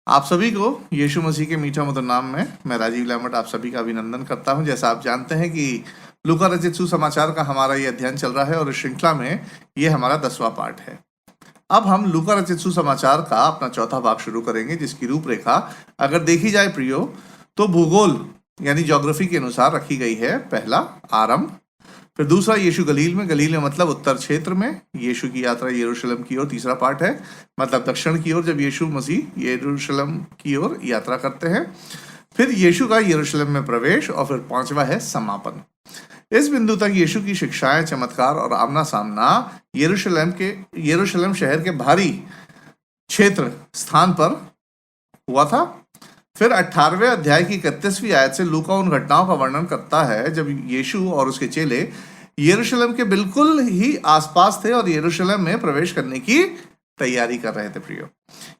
आप सभी को यीशु मसीह के मीठा मधुर नाम में मैं राजीव लैम्बर्ट आप सभी का अभिनंदन करता हूं। जैसा आप जानते हैं कि लूका रचित सुसमाचार का हमारा ये अध्ययन चल रहा है और इस श्रृंखला में ये हमारा 10वां पाठ है। अब हम लूका रचित सुसमाचार का अपना चौथा भाग शुरू करेंगे, जिसकी रूपरेखा अगर देखी जाए प्रियो तो भूगोल यानी ज्योग्राफी के अनुसार रखी गई है। पहला आरंभ, फिर दूसरा यीशु गलील में मतलब उत्तर क्षेत्र में यीशु की यात्रा यरूशलेम की ओर। तीसरा पार्ट है मतलब दक्षिण की ओर, जब यीशु मसीह यरूशलेम की ओर यात्रा करते हैं। फिर यीशु का यरूशलेम में प्रवेश और फिर पांचवा है समापन। इस बिंदु तक यीशु की शिक्षाएं, चमत्कार और आमना सामना यरूशलेम शहर के भारी क्षेत्र स्थान पर हुआ था। फिर 18वें अध्याय की 31वीं आयत से लूका उन घटनाओं का वर्णन करता है जब यीशु और उसके चेले यरूशलेम के बिल्कुल ही आसपास थे और यरूशलेम में प्रवेश करने की तैयारी कर रहे थे। प्रियो,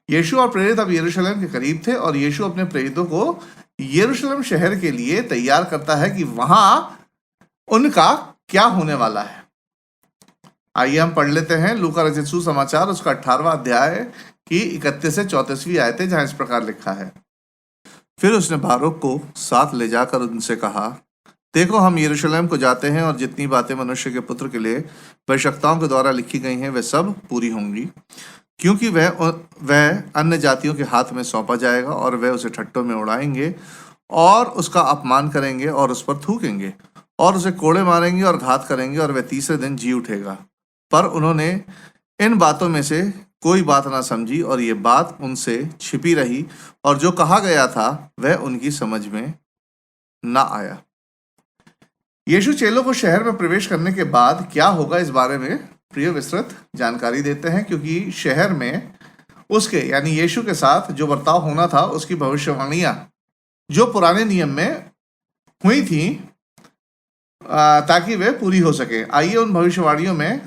यीशु और प्रेरित अब यरूशलेम के करीब थे और यीशु अपने प्रेरितों को यरूशलेम शहर के लिए तैयार करता है कि वहां उनका क्या होने वाला है। आइए हम पढ़ लेते हैं लूका रचित सुसमाचार उसका 18वां अध्याय की 31 से 34वीं आयतें, जहां इस प्रकार लिखा है। फिर उसने बारूक को साथ ले जाकर उनसे कहा, देखो हम यरूशलेम को जाते हैं और जितनी बातें मनुष्य के पुत्र के लिए भविष्यवक्ताओं के द्वारा लिखी गई हैं वे सब पूरी होंगी, क्योंकि वह अन्य जातियों के हाथ में सौंपा जाएगा और वे उसे ठट्टों में उड़ाएंगे और उसका अपमान करेंगे और उस पर थूकेंगे और उसे कोड़े मारेंगे और घात करेंगे और वह तीसरे दिन जी उठेगा। पर उन्होंने इन बातों में से कोई बात ना समझी और ये बात उनसे छिपी रही और जो कहा गया था वह उनकी समझ में ना आया। यीशु चेलों को शहर में प्रवेश करने के बाद क्या होगा इस बारे में प्रिय विस्तृत जानकारी देते हैं, क्योंकि शहर में उसके यानी यीशु के साथ जो बर्ताव होना था उसकी भविष्यवाणियां जो पुराने नियम में हुई थी ताकि वे पूरी हो सके। आइए उन भविष्यवाणियों में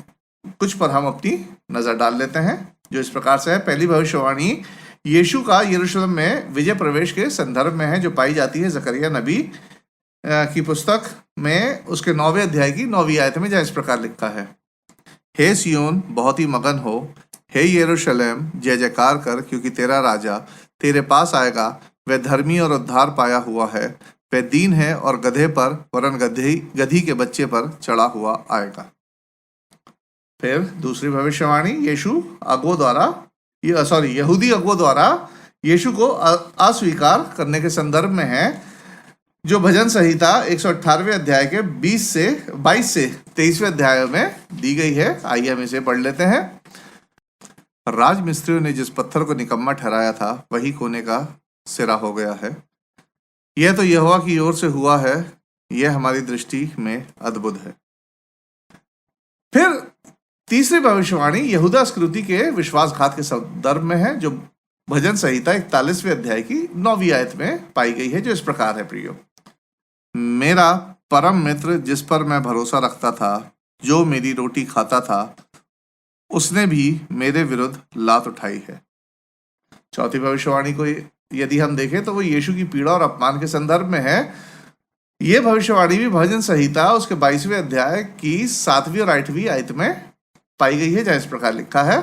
कुछ पर हम अपनी नजर डाल लेते हैं, जो इस प्रकार से है। पहली भविष्यवाणी यीशु का यरूशलेम में विजय प्रवेश के संदर्भ में है, जो पाई जाती है जकरिया नबी की पुस्तक में उसके 9वें अध्याय की 9वीं आयत में, जहां इस प्रकार लिखा है, हे सियोन बहुत ही मगन हो, हे यरूशलेम जय जयकार कर, क्योंकि तेरा राजा तेरे पास आएगा, वह धर्मी और उद्धार पाया हुआ है, वह दीन है और गधे पर वरन गधी के बच्चे पर चढ़ा हुआ आएगा। फिर दूसरी भविष्यवाणी यीशु यहूदी अगुओं द्वारा यीशु को अस्वीकार करने के संदर्भ में है, जो भजन संहिता 118वें अध्याय के 22 से 23वें अध्याय में दी गई है। आइए हम इसे पढ़ लेते हैं। राजमिस्त्रियों ने जिस पत्थर को निकम्मा ठहराया था वही कोने का सिरा हो गया है। यह तो यहोवा की ओर से हुआ है, यह हमारी दृष्टि में अद्भुत है। फिर तीसरी भविष्यवाणी यहूदा स्कृति के विश्वासघात के संदर्भ में है, जो भजन संहिता 41वें अध्याय की 9वीं आयत में पाई गई है, जो इस प्रकार है। प्रियो, मेरा परम मित्र जिस पर मैं भरोसा रखता था, जो मेरी रोटी खाता था, उसने भी मेरे विरुद्ध लात उठाई है। चौथी भविष्यवाणी को यदि हम देखें तो वो यीशु की पीड़ा और अपमान के संदर्भ में है। ये भविष्यवाणी भी भजन संहिता उसके 22वें अध्याय की 7वीं और 8वीं आयत में पाई गई है, जहां इस प्रकार लिखा है,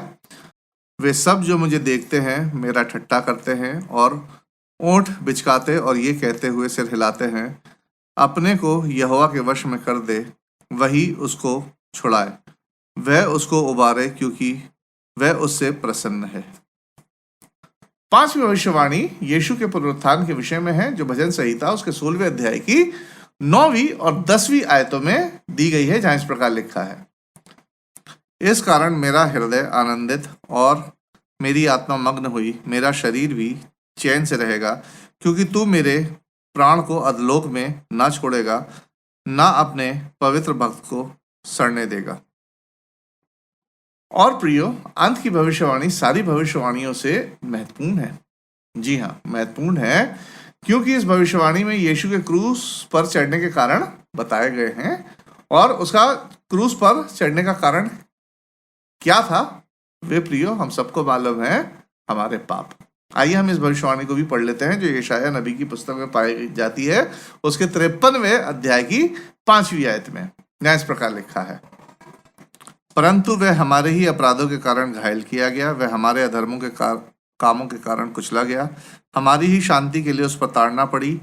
वे सब जो मुझे देखते हैं मेरा ठट्टा करते हैं और ओंठ बिचकाते और ये कहते हुए सिर हिलाते हैं, अपने को यहोवा के वश में कर दे, वही उसको छुड़ाए, वह उसको उबारे, क्योंकि वह उससे प्रसन्न है। पांचवी भविष्यवाणी यीशु के पुनरुत्थान के विषय में है, जो भजन संहिता उसके 16वें अध्याय की 9वीं और 10वीं आयतों में दी गई है, जहां इस प्रकार लिखा है, इस कारण मेरा हृदय आनंदित और मेरी आत्मा मग्न हुई, मेरा शरीर भी चैन से रहेगा, क्योंकि तू मेरे प्राण को अधलोक में ना छोड़ेगा, ना अपने पवित्र भक्त को सड़ने देगा। और प्रियो, अंत की भविष्यवाणी सारी भविष्यवाणियों से महत्वपूर्ण है। जी हाँ, महत्वपूर्ण है, क्योंकि इस भविष्यवाणी में यीशु के क्रूस पर चढ़ने के कारण बताए गए हैं, और उसका क्रूस पर चढ़ने का कारण क्या था वे प्रियो हम सबको मालूम है, हमारे पाप। आइए हम इस भविष्यवाणी को भी पढ़ लेते हैं, जो यशायाह नबी की पुस्तक में पाई जाती है उसके 53वें अध्याय की 5वीं आयत में, जहां इस प्रकार लिखा है, परंतु वह हमारे ही अपराधों के कारण घायल किया गया, वह हमारे अधर्मों के कामों के कारण कुचला गया। हमारी ही शांति के लिए उस पर ताड़ना पड़ी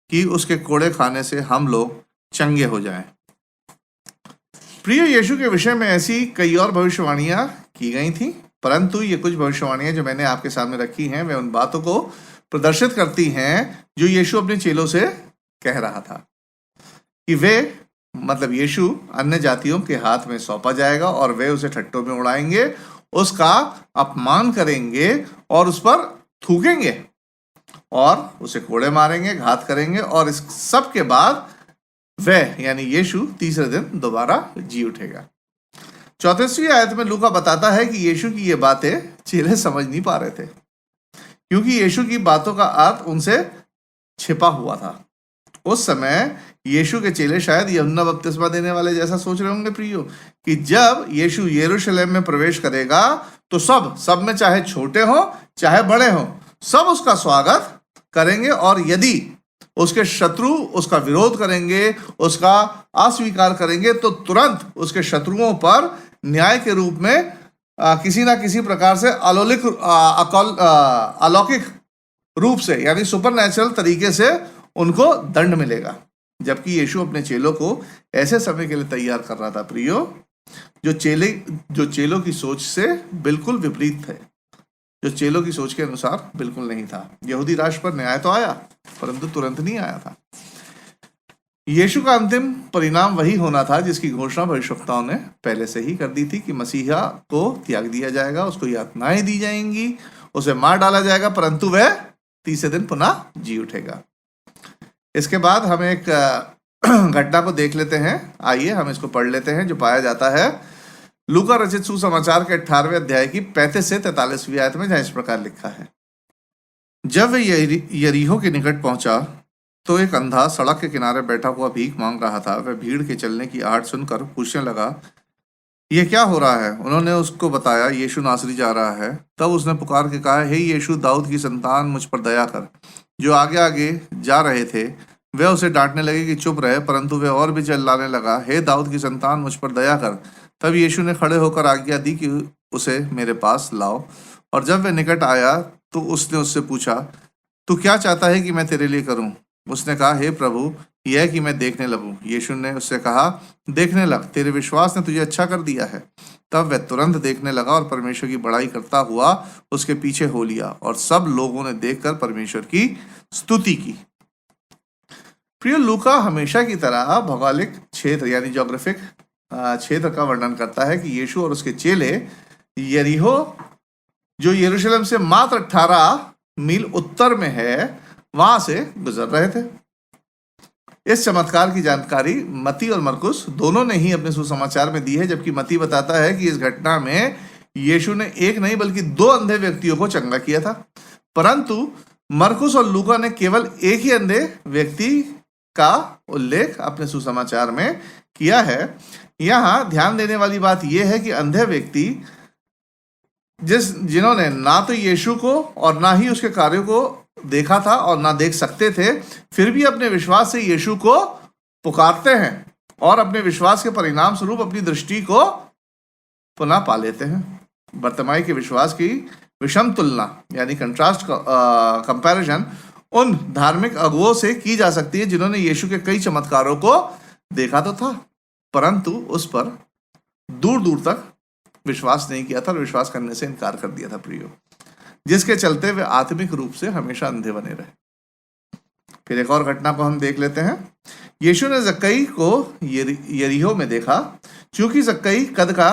कि उसके कोड़े खाने से हम लोग चंगे हो जाएं। प्रिय यीशु के विषय में ऐसी कई और भविष्यवाणियां की गई थी, परंतु ये कुछ भविष्यवाणियां जो मैंने आपके सामने रखी हैं वे उन बातों को प्रदर्शित करती हैं जो यीशु अपने चेलों से कह रहा था कि वे मतलब यीशु अन्य जातियों के हाथ में सौंपा जाएगा और वे उसे ठट्टों में उड़ाएंगे, उसका अपमान करेंगे और उस पर थूकेंगे और उसे कोड़े मारेंगे, घात करेंगे और इस सब के बाद वह यानी यीशु तीसरे दिन दोबारा जी उठेगा। 34वीं आयत में लूका बताता है कि यीशु की ये बातें चेले समझ नहीं पा रहे थे, क्योंकि यीशु की बातों का अर्थ उनसे छिपा हुआ था। उस समय यीशु के चेले शायद यूहन्ना बपतिस्मा देने वाले जैसा सोच रहे होंगे प्रियो, कि जब यीशु यरूशलेम में प्रवेश करेगा तो सब में चाहे छोटे हो चाहे बड़े हो, सब उसका स्वागत करेंगे और यदि उसके शत्रु उसका विरोध करेंगे, उसका अस्वीकार करेंगे, तो तुरंत उसके शत्रुओं पर न्याय के रूप में किसी ना किसी प्रकार से अलौकिक रूप से यानी सुपरनैचुरल तरीके से उनको दंड मिलेगा। जबकि यीशु अपने चेलों को ऐसे समय के लिए तैयार कर रहा था प्रियो, जो चेलों की सोच से बिल्कुल विपरीत थे, जो चेलों की सोच के अनुसार बिल्कुल नहीं था। यहूदी राष्ट्र पर न्याय तो आया, परंतु तुरंत नहीं आया था। यीशु का अंतिम परिणाम वही होना था जिसकी घोषणा भविष्यवक्ताओं ने पहले से ही कर दी थी कि मसीहा को त्याग दिया जाएगा, उसको यातनाएं दी जाएंगी, उसे मार डाला जाएगा, परंतु वह तीसरे दिन पुनः जी उठेगा। इसके बाद हम एक घटना को देख लेते हैं। आइए हम इसको पढ़ लेते हैं, जो पाया जाता है लूका रचित सुसमाचार के 18वें अध्याय की 35 से 43वीं आयत में, जहां इस प्रकार लिखा है। जब वे यरीहो के निकट पहुंचा तो एक अंधा सड़क के किनारे बैठा हुआ भीख मांग रहा था। वह भीड़ के चलने की आहट सुनकर पूछने लगा, ये क्या हो रहा है? उन्होंने उसको बताया, यीशु नासरी जा रहा है। तब उसने पुकार के कहा, हे यीशु, दाऊद की संतान, मुझ पर दया कर। जो आगे आगे जा रहे थे वे उसे डांटने लगे कि चुप रहे, परंतु वह और भी चिल्लाने लगा, हे दाऊद की संतान, मुझ पर दया कर। तब यीशु ने खड़े होकर आज्ञा दी कि उसे मेरे पास लाओ। और जब वह निकट आया तो उसने उससे पूछा, तू क्या चाहता है कि मैं तेरे लिए करूं? उसने कहा, हे प्रभु, यह कि मैं देखने लगूं। यीशु ने उससे कहा, देखने लग, तेरे विश्वास ने तुझे अच्छा कर दिया है। तब वह तुरंत देखने लगा और परमेश्वर की बड़ाई करता हुआ उसके पीछे हो लिया, और सब लोगों ने देखकर परमेश्वर की स्तुति की। प्रिय, लूका हमेशा की तरह भौगोलिक क्षेत्र यानी ज्योग्राफिक क्षेत्र का वर्णन करता है कि यीशु और उसके चेले यरीहो, जो यरूशलेम से मात्र 18 मील उत्तर में है, वहां से गुजर रहे थे। इस चमत्कार की जानकारी मती और मरकुस दोनों ने ही अपने सुसमाचार में दी है, जबकि मती बताता है कि इस घटना में यीशु ने एक नहीं बल्कि 2 अंधे व्यक्तियों को चंगा किया था, परंतु मरकुस और लूका ने केवल एक ही अंधे व्यक्ति का उल्लेख अपने सुसमाचार में किया है। यहां ध्यान देने वाली बात यह है कि अंधे व्यक्ति जिन्होंने ना तो यीशु को और ना ही उसके कार्यों को देखा था और ना देख सकते थे, फिर भी अपने विश्वास से यीशु को पुकारते हैं और अपने विश्वास के परिणाम स्वरूप अपनी दृष्टि को पुनः पा लेते हैं। बर्तिमाई के विश्वास की विषम तुलना यानी कंट्रास्ट कंपैरिजन उन धार्मिक अगुओं से की जा सकती है जिन्होंने यीशु के कई चमत्कारों को देखा तो था, परंतु उस पर दूर दूर तक विश्वास नहीं किया था और विश्वास करने से इनकार कर दिया था प्रियो, जिसके चलते वे आत्मिक रूप से हमेशा अंधे बने रहे। फिर एक और घटना को हम देख लेते हैं। यीशु ने जक्कई को यरीहो में देखा। चूंकि जक्कई कद का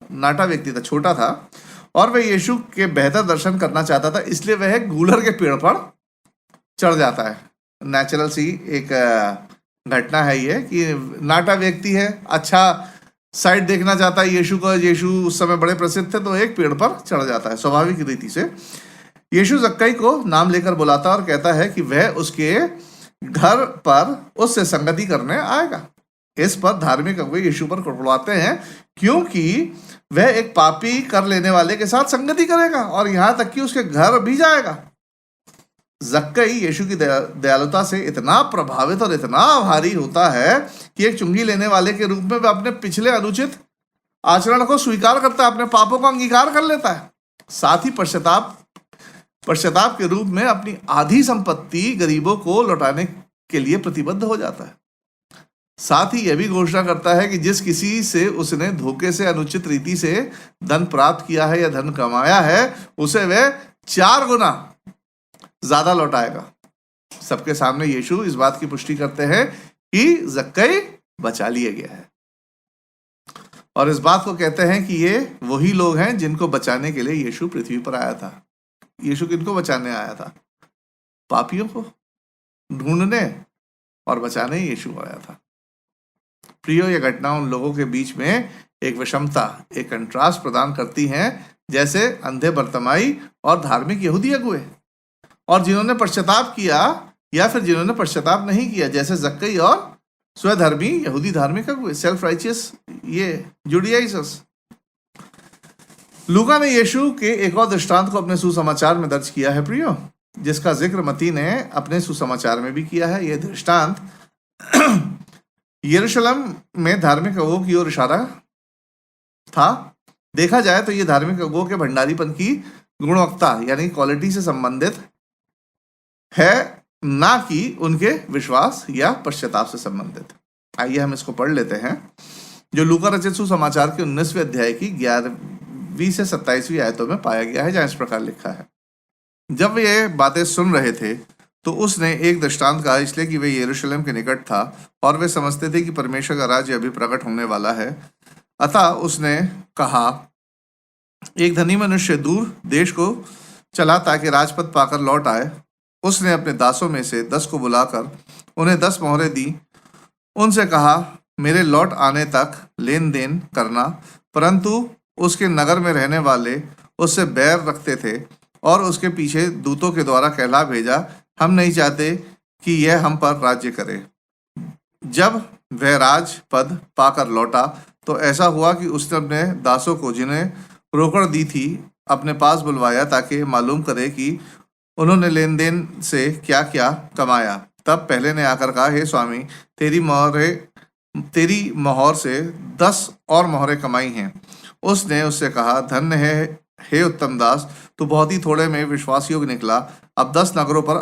नाटा व्यक्ति था, छोटा था, और वह यीशु के बेहतर दर्शन करना चाहता था, इसलिए वह गूलर के पेड़ पर चढ़ जाता है। नेचुरल सी एक घटना है ये कि नाटा व्यक्ति है, अच्छा साइड देखना चाहता है यीशु को। यीशु उस समय बड़े प्रसिद्ध थे, तो एक पेड़ पर चढ़ जाता है। स्वाभाविक रीति से यीशु जक्कई को नाम लेकर बुलाता और कहता है कि वह उसके घर पर उससे संगति करने आएगा। इस पर धार्मिक अगुवे यीशु पर कुड़कुड़ाते हैं क्योंकि वह एक पापी कर लेने वाले के साथ संगति करेगा और यहां तक कि उसके घर भी जाएगा। जक्कई यीशु की दयालुता से इतना प्रभावित और इतना आभारी होता है कि एक चुंगी लेने वाले के रूप में वह अपने पिछले अनुचित आचरण को स्वीकार करता है, अपने पापों को अंगीकार कर लेता है, साथ ही पश्चाताप पश्चाताप के रूप में अपनी आधी संपत्ति गरीबों को लौटाने के लिए प्रतिबद्ध हो जाता है। साथ ही यह भी घोषणा करता है कि जिस किसी से उसने धोखे से अनुचित रीति से धन प्राप्त किया है या धन कमाया है, उसे वह 4 गुना ज्यादा लौटाएगा। सबके सामने यीशु इस बात की पुष्टि करते हैं कि जक्कई बचा लिया गया है, और इस बात को कहते हैं कि ये वही लोग हैं जिनको बचाने के लिए यीशु पृथ्वी पर आया था। यीशु किनको बचाने आया था? पापियों को ढूंढने और बचाने यीशु आया था। प्रियो, यह घटना उन लोगों के बीच में एक विषमता, एक कंट्रास्ट प्रदान करती हैं, जैसे अंधे बर्तमाई और धार्मिक यहूदी अगुए, और जिन्होंने पश्चाताप किया या फिर जिन्होंने पश्चाताप नहीं किया, जैसे जक्कई और स्वधर्मी यहूदी धार्मिक अगुए, सेल्फ राइचियस ये जुडियाइजर्स। लूका ने यीशु के एक और दृष्टांत को अपने सुसमाचार में दर्ज किया है प्रियो, जिसका जिक्र मत्ती ने अपने सुसमाचार में भी किया है। यह दृष्टांत यरूशलेम में धार्मिक अगुओं की ओर इशारा था। देखा जाए तो यह धार्मिक अगुओं के भंडारीपन की गुणवत्ता यानी क्वालिटी से संबंधित है, ना कि उनके विश्वास या पश्चाताप से संबंधित। आइए हम इसको पढ़ लेते हैं, जो लूका रचित सुसमाचार के 19वें अध्याय की 11वीं से 27वीं आयतों में पाया गया है, जहां इस प्रकार लिखा है। जब वे ये बातें सुन रहे थे तो उसने एक दृष्टांत कहा, इसलिए कि वे यरूशलेम के निकट था और वे समझते थे कि परमेश्वर का राज्य अभी प्रकट होने वाला है। अतः उसने कहा, एक धनी मनुष्य दूर देश को चला ताकि राजपद पाकर लौट आए। उसने अपने दासों में से 10 को बुलाकर उन्हें 10 मोहरें दी। उनसे कहा, मेरे लौट आने तक लेन देन करना। परंतु उसके नगर में रहने वाले उससे बैर रखते थे और उसके पीछे दूतों के द्वारा कहला भेजा, हम नहीं चाहते कि यह हम पर राज्य करे। जब वह राजपद पाकर लौटा तो ऐसा हुआ कि उसने अपने दासों को, जिन्हें रोकड़ दी थी, अपने पास बुलवाया ताकि मालूम करे कि उन्होंने लेन देन से क्या क्या कमाया। तब पहले ने आकर कहा, हे स्वामी, तेरी मोहर से 10 और मोहरें कमाई हैं। उसने उससे कहा, धन्य है हे उत्तम दास, तू बहुत ही थोड़े में विश्वास योग्य निकला, अब 10 नगरों पर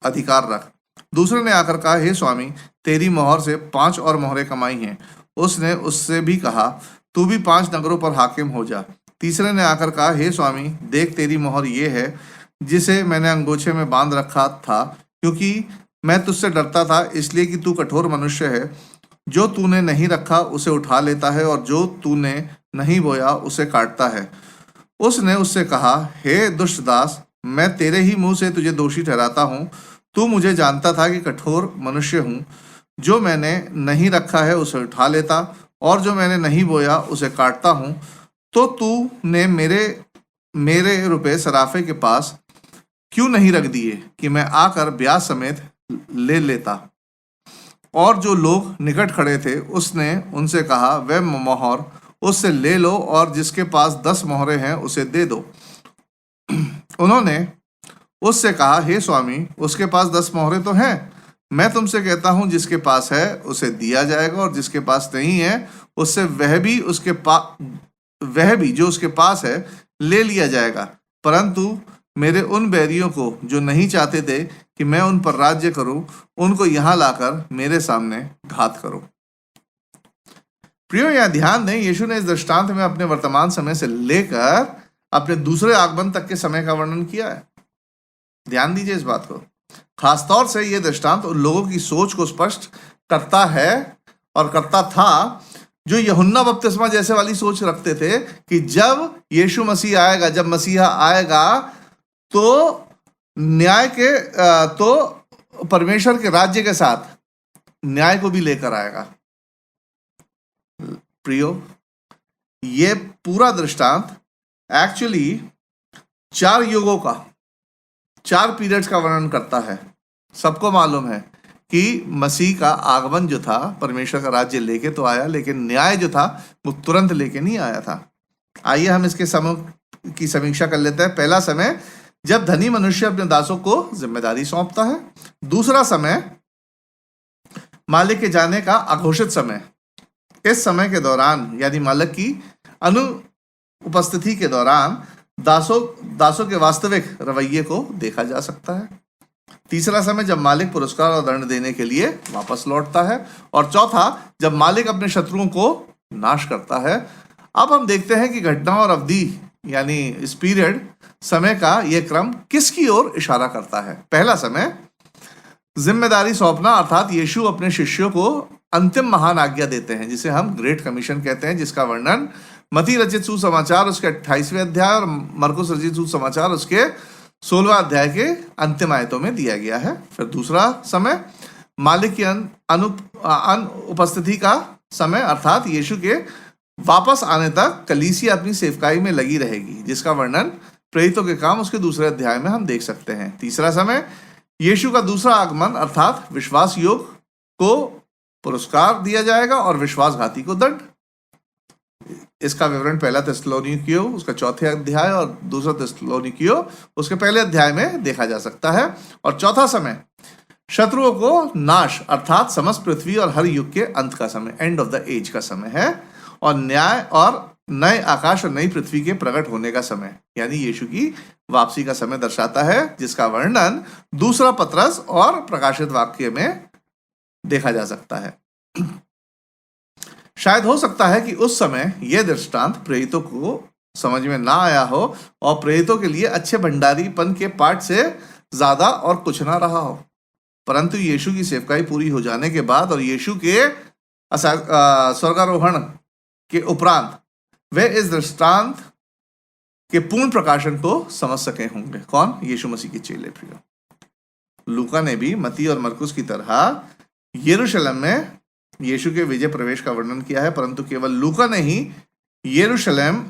अधिकार रख। दूसरे ने आकर कहा, हे स्वामी, तेरी मोहर से 5 और मोहरें कमाई हैं। उसने उससे भी कहा, तू भी 5 नगरों पर हाकिम हो जा। तीसरे ने आकर कहा, हे स्वामी, देख तेरी मोहर ये है जिसे मैंने अंगोछे में बांध रखा था, क्योंकि मैं तुझसे डरता था, इसलिए कि तू कठोर मनुष्य है। जो तूने नहीं रखा उसे उठा लेता है, और जो तूने नहीं बोया उसे काटता है। उसने उससे कहा, हे दुष्ट दास, मैं तेरे ही मुंह से तुझे दोषी ठहराता हूँ। तू मुझे जानता था कि कठोर मनुष्य हूँ। जो मैंने नहीं रखा है उसे उठा लेता, और जो मैंने नहीं बोया उसे काटता हूँ। तो तूने मेरे रुपए सराफे के पास क्यों नहीं रख दिए कि मैं आकर ब्याज समेत ले लेता? और जो लोग निकट खड़े थे उसने उनसे कहा, वह मोहर उससे ले लो, और जिसके पास 10 मोहरें हैं उसे दे दो। उन्होंने उससे कहा, हे स्वामी, उसके पास 10 मोहरें तो हैं। मैं तुमसे कहता हूं, जिसके पास है उसे दिया जाएगा, और जिसके पास नहीं है उससे वह भी जो उसके पास है ले लिया जाएगा। परंतु मेरे उन बैरियों को, जो नहीं चाहते थे कि मैं उन पर राज्य करूं, उनको यहां लाकर मेरे सामने घात करो। प्रियो, यहां ध्यान दें, यीशु ने इस दृष्टांत में अपने वर्तमान समय से लेकर अपने दूसरे आगमन तक के समय का वर्णन किया है। ध्यान दीजिए इस बात को। खासतौर से यह दृष्टांत उन लोगों की सोच को स्पष्ट करता है और करता था जो यूहन्ना बपतिस्मा जैसे वाली सोच रखते थे कि जब यीशु मसीह आएगा, जब मसीहा आएगा तो परमेश्वर के राज्य के साथ न्याय को भी लेकर आएगा। प्रियो, ये पूरा दृष्टांत एक्चुअली 4 युगों का, 4 पीरियड्स का वर्णन करता है। सबको मालूम है कि मसीह का आगमन जो था, परमेश्वर का राज्य लेके तो आया, लेकिन न्याय जो था वो तुरंत लेके नहीं आया था। आइए हम इसके समूह की समीक्षा कर लेते हैं। पहला समय, जब धनी मनुष्य अपने दासों को जिम्मेदारी सौंपता है। दूसरा समय, मालिक के जाने का अघोषित समय। इस समय के दौरान, यानी मालिक की अनुपस्थिति के दौरान, दासों के वास्तविक रवैये को देखा जा सकता है। तीसरा समय जब मालिक पुरस्कार और दंड देने के लिए वापस लौटता है। और चौथा, जब मालिक अपने शत्रुओं को नाश करता है। अब हम देखते हैं कि घटना और अवधि यानी इस पीरियड समय का यह क्रम किसकी ओर इशारा करता है। पहला समय, जिम्मेदारी सौंपना, अर्थात यीशु अपने शिष्यों को अंतिम महान आज्ञा देते हैं जिसे हम ग्रेट कमीशन कहते हैं, जिसका वर्णन मत्ती रचित सुसमाचार उसके 28वें अध्याय और मरकुस रचित सुसमाचार उसके 16वें अध्याय के अंतिम आयतों में दिया गया है। फिर दूसरा समय, मालिक की अनुपस्थिति का समय, अर्थात यीशु के वापस आने तक कलीसिया अपनी सेवकाई में लगी रहेगी, जिसका वर्णन प्रेरितों के काम उसके दूसरे अध्याय में हम देख सकते हैं। तीसरा समय, यीशु का दूसरा आगमन, अर्थात विश्वास योग को पुरस्कार दिया जाएगा और विश्वासघाती को दंड। इसका विवरण पहला थिस्सलुनीकियों उसका 4थे अध्याय और दूसरा थिस्सलुनीकियों उसके पहले अध्याय में देखा जा सकता है। और चौथा समय, शत्रुओं को नाश, अर्थात समस्त पृथ्वी और हर युग के अंत का समय, एंड ऑफ द एज का समय है। और न्याय और नए आकाश और नई पृथ्वी के प्रकट होने का समय यानी यीशु की वापसी का समय दर्शाता है, जिसका वर्णन दूसरा पत्रस और प्रकाशित वाक्य में देखा जा सकता है। शायद हो सकता है कि उस समय यह दृष्टांत प्रेरितों को समझ में ना आया हो और प्रेरितों के लिए अच्छे भंडारीपन के पाठ से ज्यादा और कुछ ना रहा हो, परंतु यीशु की सेवकाई पूरी हो जाने के बाद और यीशु के स्वर्गारोहण के उपरांत वे इस दृष्टांत के पूर्ण प्रकाशन को समझ सके होंगे। कौन? यीशु मसीह के चेले। प्रियो, लूका ने भी मत्ती और मरकुस की तरह यरूशलेम में यीशु के विजय प्रवेश का वर्णन किया है, परंतु केवल लूका ने ही यरूशलेम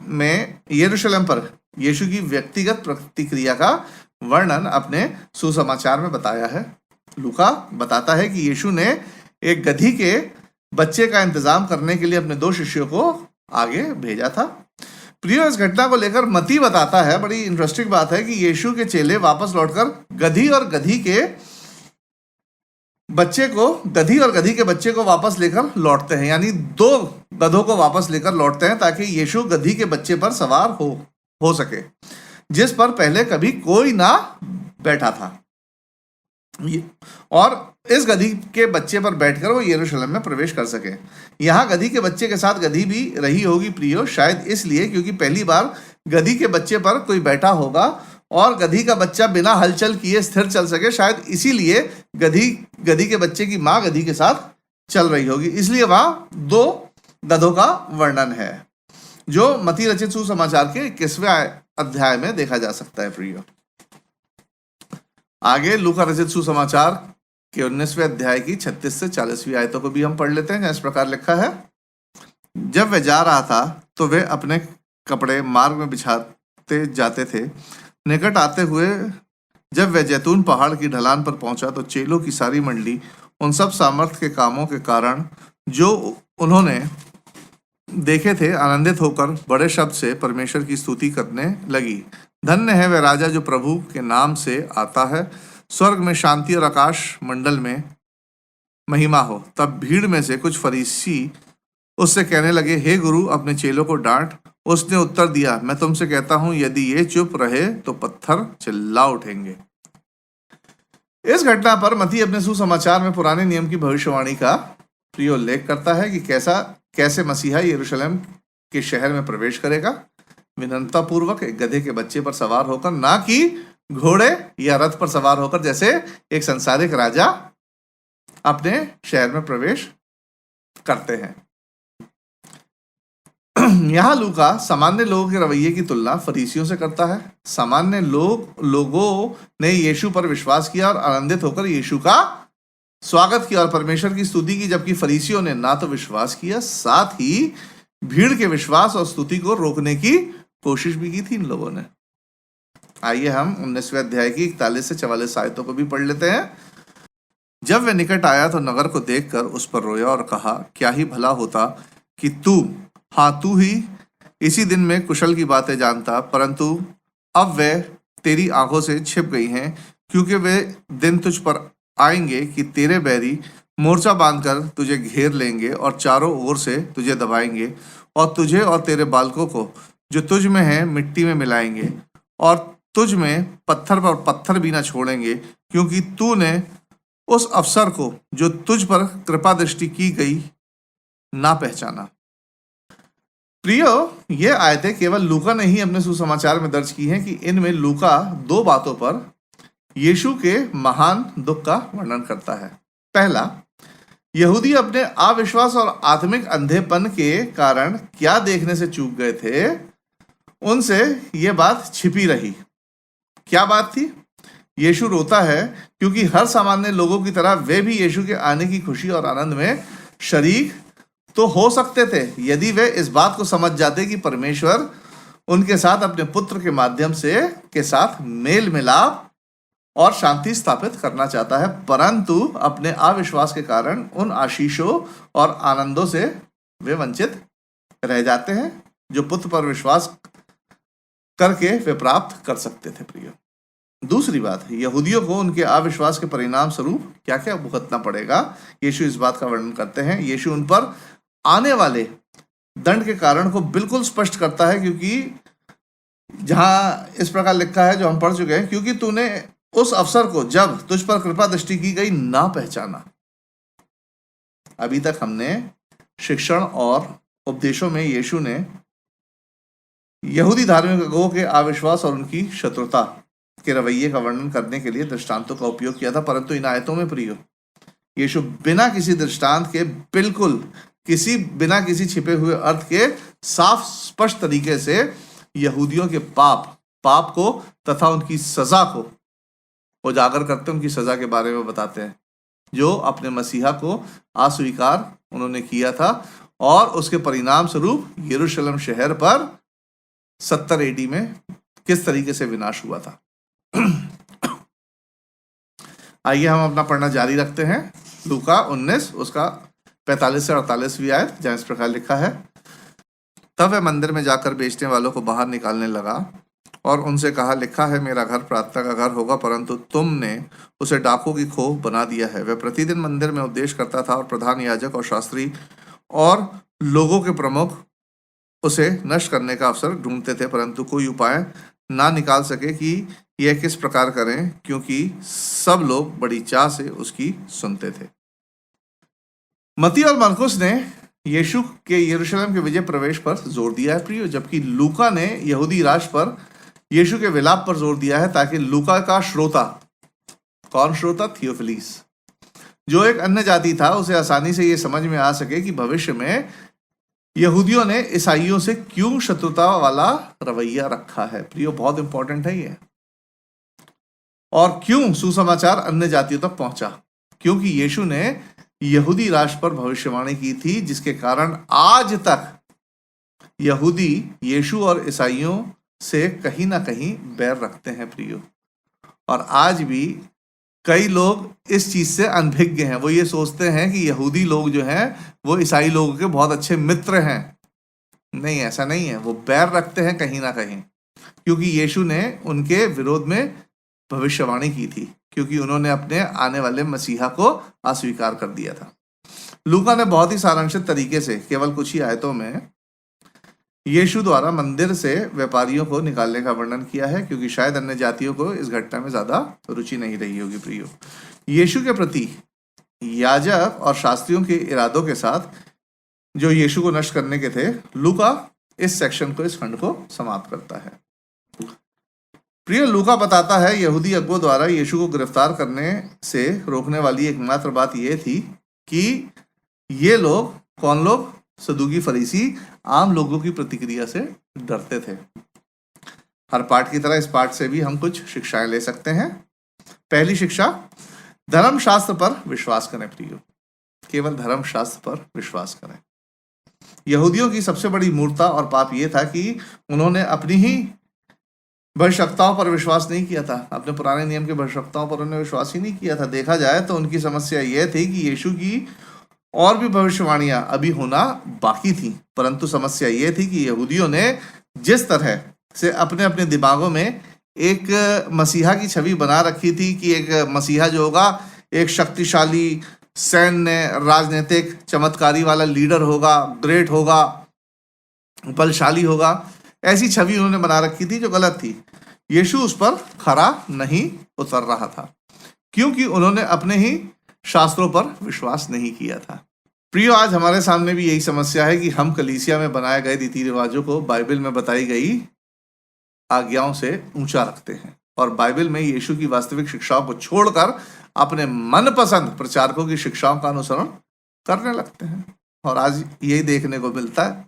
पर यीशु की व्यक्तिगत प्रतिक्रिया का वर्णन अपने सुसमाचार में बताया है। लूका बताता है कि यीशु ने एक गधी के बच्चे का इंतजाम करने के लिए अपने 2 शिष्यों को आगे भेजा था। प्रियो, इस घटना को लेकर मत्ती बताता है, बड़ी इंटरेस्टिंग बात है कि यीशु के चेले वापस लौटकर गधी और गधी के बच्चे को वापस लेकर लौटते हैं, यानी 2 गधों को वापस लेकर लौटते हैं ताकि यीशु गधी के बच्चे पर सवार हो सके, जिस पर पहले कभी कोई ना बैठा था, और इस गधी के बच्चे पर बैठकर वो यरूशलेम में प्रवेश कर सके। यहाँ गधी के बच्चे के साथ गधी भी रही होगी प्रियो, शायद इसलिए क्योंकि पहली बार गधी के बच्चे पर कोई बैठा होगा और गधी का बच्चा बिना हलचल किए स्थिर चल सके, शायद इसीलिए गधी के बच्चे की माँ गधी के साथ चल रही होगी। इसलिए वहां 2 गधों का वर्णन है जो मत्ती रचित सुसमाचार के 21वें अध्याय में देखा जा सकता है। प्रियो, आगे लूका रचित सुसमाचार के 19वें अध्याय की 36 से 40वीं आयतों को भी हम पढ़ लेते हैं, जहाँ इस प्रकार लिखा है। जब वह जा रहा था तो वे अपने कपड़े मार्ग में बिछाते जाते थे। निकट आते हुए जब वह जैतून पहाड़ की ढलान पर पहुंचा तो चेलों की सारी मंडली उन सब सामर्थ के कामों के कारण जो उन्होंने देखे थे आनंदित होकर बड़े शब्द से परमेश्वर की स्तुति करने लगी। धन्य है वह राजा जो प्रभु के नाम से आता है, स्वर्ग में शांति और आकाश मंडल में महिमा हो। तब भीड़ में से कुछ फरीसी उससे कहने लगे, हे गुरु, अपने चेलों को डांट। उसने उत्तर दिया, मैं तुमसे कहता हूं यदि ये चुप रहे तो पत्थर चिल्ला उठेंगे। इस घटना पर मत्ती अपने सुसमाचार में पुराने नियम की भविष्यवाणी का प्रिय उल्लेख करता है कि कैसे मसीहा यरूशलेम के शहर में प्रवेश करेगा, विनम्रता पूर्वक एक गधे के बच्चे पर सवार होकर, ना कि घोड़े या रथ पर सवार होकर जैसे एक संसारिक राजा अपने शहर में प्रवेश करते हैं। यहाँ लूका सामान्य लोगों के रवैये की तुलना फरीसियों से करता है। सामान्य लोगों ने यीशु पर विश्वास किया और आनंदित होकर यीशु का स्वागत किया और परमेश्वर की स्तुति की, जबकि फरीसियों ने ना तो विश्वास किया, साथ ही भीड़ के विश्वास और स्तुति को रोकने की कोशिश भी की थी इन लोगों ने। आइए हम 19वें अध्याय की 41 से 44 आयतों को भी पढ़ लेते हैं। जब वह निकट आया तो नगर को देखकर उस पर रोया और कहा, क्या ही भला होता कि तू ही इसी दिन में कुशल की बातें जानता, परंतु अब वे तेरी आंखों से छिप गई हैं, क्योंकि वे दिन तुझ पर आएंगे कि तेरे बैरी मोर्चा बांधकर तुझे घेर लेंगे और चारों ओर से तुझे दबाएंगे और तुझे और तेरे बालकों को जो तुझ में है मिट्टी में मिलाएंगे और तुझ में पत्थर पर पत्थर भी ना छोड़ेंगे, क्योंकि तूने उस अवसर को जो तुझ पर कृपा दृष्टि की गई ना पहचाना। प्रियो, ये आयतें केवल लूका ने ही अपने सुसमाचार में दर्ज की हैं कि इनमें लूका दो बातों पर यीशु के महान दुख का वर्णन करता है। पहला, यहूदी अपने अविश्वास और आत्मिक अंधेपन के कारण क्या देखने से चूक गए थे, उनसे यह बात छिपी रही। क्या बात थी? यीशु रोता है क्योंकि हर सामान्य लोगों की तरह वे भी यीशु के आने की खुशी और आनंद में शरीक तो हो सकते थे यदि वे इस बात को समझ जाते कि परमेश्वर उनके साथ अपने पुत्र के माध्यम से के साथ मेल मिलाप और शांति स्थापित करना चाहता है, परंतु अपने अविश्वास के कारण उन आशीषों और आनंदों से वे वंचित रह जाते हैं जो पुत्र पर विश्वास करके वे प्राप्त कर सकते थे। प्रिय, दूसरी बात, यहूदियों को उनके अविश्वास के परिणाम स्वरूप क्या क्या भुगतना पड़ेगा, यीशु इस बात का वर्णन करते हैं। यीशु उन पर आने वाले दंड के कारण को बिल्कुल स्पष्ट करता है, क्योंकि जहां इस प्रकार लिखा है जो हम पढ़ चुके हैं, क्योंकि तूने उस अवसर को जब तुझ पर कृपा दृष्टि की गई ना पहचाना। अभी तक हमने शिक्षण और उपदेशों में यीशु ने यहूदी धार्मिक लोगों के अविश्वास और उनकी शत्रुता के रवैये का वर्णन करने के लिए दृष्टांतों का उपयोग किया था, परंतु इन आयतों में प्रियो यीशु बिना किसी दृष्टांत के, बिल्कुल बिना किसी छिपे हुए अर्थ के साफ स्पष्ट तरीके से यहूदियों के पाप को तथा उनकी सजा को उजागर करते, उनकी सजा के बारे में बताते हैं, जो अपने मसीहा को अस्वीकार उन्होंने किया था और उसके परिणाम स्वरूप यरूशलेम शहर पर 70 एडी में किस तरीके से विनाश हुआ था। आइए हम अपना पढ़ना जारी रखते हैं। लूका 19 उसका 45 से 48वीं आयत, जहां इस प्रकार लिखा है, तब वह मंदिर में जाकर बेचने वालों को बाहर निकालने लगा और उनसे कहा, लिखा है मेरा घर प्रार्थना का घर होगा, परंतु तुमने उसे डाकुओं की खोह बना दिया है। वह प्रतिदिन मंदिर में उपदेश करता था और प्रधान याजक और शास्त्री और लोगों के प्रमुख उसे नष्ट करने का अवसर ढूंढते थे, परंतु कोई उपाय ना निकाल सके कि यह किस प्रकार करें, क्योंकि सब लोग बड़ी चाह से उसकी सुनते थे। मत्ती और मरकुस ने यीशु के यरूशलेम के विजय प्रवेश पर जोर दिया है प्रियो, जबकि लूका ने यहूदी राष्ट्र पर यीशु के विलाप पर जोर दिया है, ताकि लूका का श्रोता, कौन श्रोता? थियोफिलिस, जो एक अन्य जाति था, उसे आसानी से यह समझ में आ सके कि भविष्य में यहूदियों ने ईसाइयों से क्यों शत्रुता वाला रवैया रखा है। प्रियो, बहुत इंपॉर्टेंट है ये। और क्यों सुसमाचार अन्य जातियों तक पहुंचा? क्योंकि यीशु ने यहूदी राष्ट्र पर भविष्यवाणी की थी, जिसके कारण आज तक यहूदी यीशु और ईसाइयों से कहीं ना कहीं बैर रखते हैं प्रियो। और आज भी कई लोग इस चीज से अनभिज्ञ हैं। वो ये सोचते हैं कि यहूदी लोग जो हैं वो ईसाई लोगों के बहुत अच्छे मित्र हैं। नहीं, ऐसा नहीं है। वो बैर रखते हैं कहीं ना कहीं, क्योंकि यीशु ने उनके विरोध में भविष्यवाणी की थी, क्योंकि उन्होंने अपने आने वाले मसीहा को अस्वीकार कर दिया था। लूका ने बहुत ही सारांशित तरीके से केवल कुछ ही आयतों में यीशु द्वारा मंदिर से व्यापारियों को निकालने का वर्णन किया है, क्योंकि शायद अन्य जातियों को इस घटना में ज्यादा रुचि नहीं रही होगी प्रियो। यीशु के प्रति याजक और शास्त्रियों के इरादों के साथ जो यीशु को नष्ट करने के थे, लूका इस सेक्शन को, इस खंड को समाप्त करता है। प्रिय, लूका बताता है यहूदी अगुओं द्वारा यीशु को गिरफ्तार करने से रोकने वाली एकमात्र बात यह थी कि ये लोग, कौन लोग? सदूकी फरीसी आम लोगों की प्रतिक्रिया से डरते थे। हर पाठ की तरह इस पाठ से भी हम कुछ शिक्षाएं ले सकते हैं। पहली शिक्षा, धर्मशास्त्र पर विश्वास करें प्रियो, केवल धर्मशास्त्र पर विश्वास करें। यहूदियों की सबसे बड़ी मूर्खता और पाप यह था कि उन्होंने अपनी ही भविष्यवक्ताओं पर विश्वास नहीं किया था। अपने पुराने नियम के भविष्यवक्ताओं पर उन्होंने विश्वास ही नहीं किया था। देखा जाए तो उनकी समस्या यह थी कि यीशु की और भी भविष्यवाणियां अभी होना बाकी थी, परंतु समस्या यह थी कि यहूदियों ने जिस तरह से अपने अपने दिमागों में एक मसीहा की छवि बना रखी थी कि एक मसीहा जो होगा एक शक्तिशाली, सैन्य, राजनीतिक, चमत्कारी वाला लीडर होगा, ग्रेट होगा, बलशाली होगा, ऐसी छवि उन्होंने बना रखी थी जो गलत थी। यीशु उस पर खरा नहीं उतर रहा था, क्योंकि उन्होंने अपने ही शास्त्रों पर विश्वास नहीं किया था। प्रियो, आज हमारे सामने भी यही समस्या है कि हम कलीसिया में बनाए गए रीति रिवाजों को बाइबल में बताई गई आज्ञाओं से ऊंचा रखते हैं और बाइबल में यीशु की वास्तविक शिक्षाओं को छोड़कर अपने मनपसंद प्रचारकों की शिक्षाओं का अनुसरण करने लगते हैं। और आज यही देखने को मिलता है।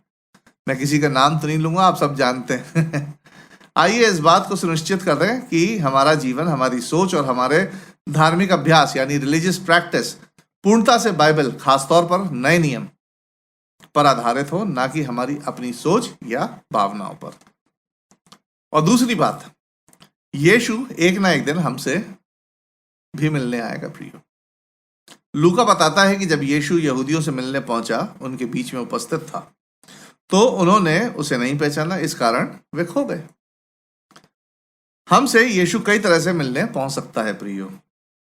मैं किसी का नाम तो नहीं लूंगा, आप सब जानते हैं। आइए इस बात को सुनिश्चित कर दें कि हमारा जीवन, हमारी सोच और हमारे धार्मिक अभ्यास यानी रिलीजियस प्रैक्टिस पूर्णता से बाइबल, खासतौर पर नए नियम पर आधारित हो, ना कि हमारी अपनी सोच या भावनाओं पर। और दूसरी बात, यीशु एक ना एक दिन हमसे भी मिलने आएगा। प्रियो, लूका बताता है कि जब यीशु यहूदियों से मिलने पहुंचा, उनके बीच में उपस्थित था, तो उन्होंने उसे नहीं पहचाना, इस कारण वे खो गए। हमसे यीशु कई तरह से मिलने पहुंच सकता है प्रियो,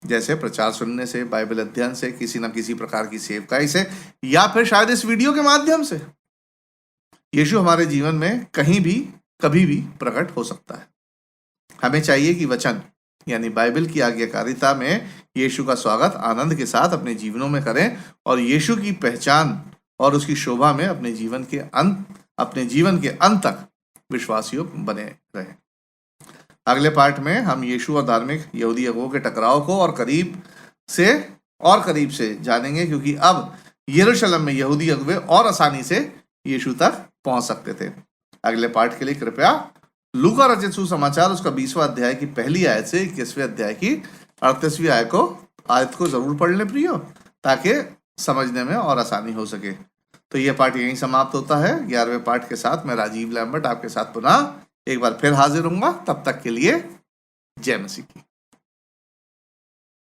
जैसे प्रचार सुनने से, बाइबल अध्ययन से, किसी न किसी प्रकार की सेवकाई से, या फिर शायद इस वीडियो के माध्यम से। यीशु हमारे जीवन में कहीं भी कभी भी प्रकट हो सकता है। हमें चाहिए कि वचन यानी बाइबल की आज्ञाकारिता में यीशु का स्वागत आनंद के साथ अपने जीवनों में करें और यीशु की पहचान और उसकी शोभा में अपने जीवन के अंत तक विश्वासियों बने रहें। अगले पार्ट में हम यीशु और धार्मिक यहूदी अगुओं के टकराव को और करीब से जानेंगे, क्योंकि अब यरूशलेम में यहूदी अगुए और आसानी से यीशु तक पहुंच सकते थे। अगले पार्ट के लिए कृपया लूका रचित सुसमाचार उसका 20वां अध्याय की पहली आयत से 21वें अध्याय की 38वीं आयत को जरूर पढ़ लें प्रियो, ताकि समझने में और आसानी हो सके। तो यह पार्ट यहीं समाप्त होता है। 11वें पार्ट के साथ मैं राजीव लैम्बर्ट आपके साथ पुनः एक बार फिर हाजिर हूंगा। तब तक के लिए जय मसीह की।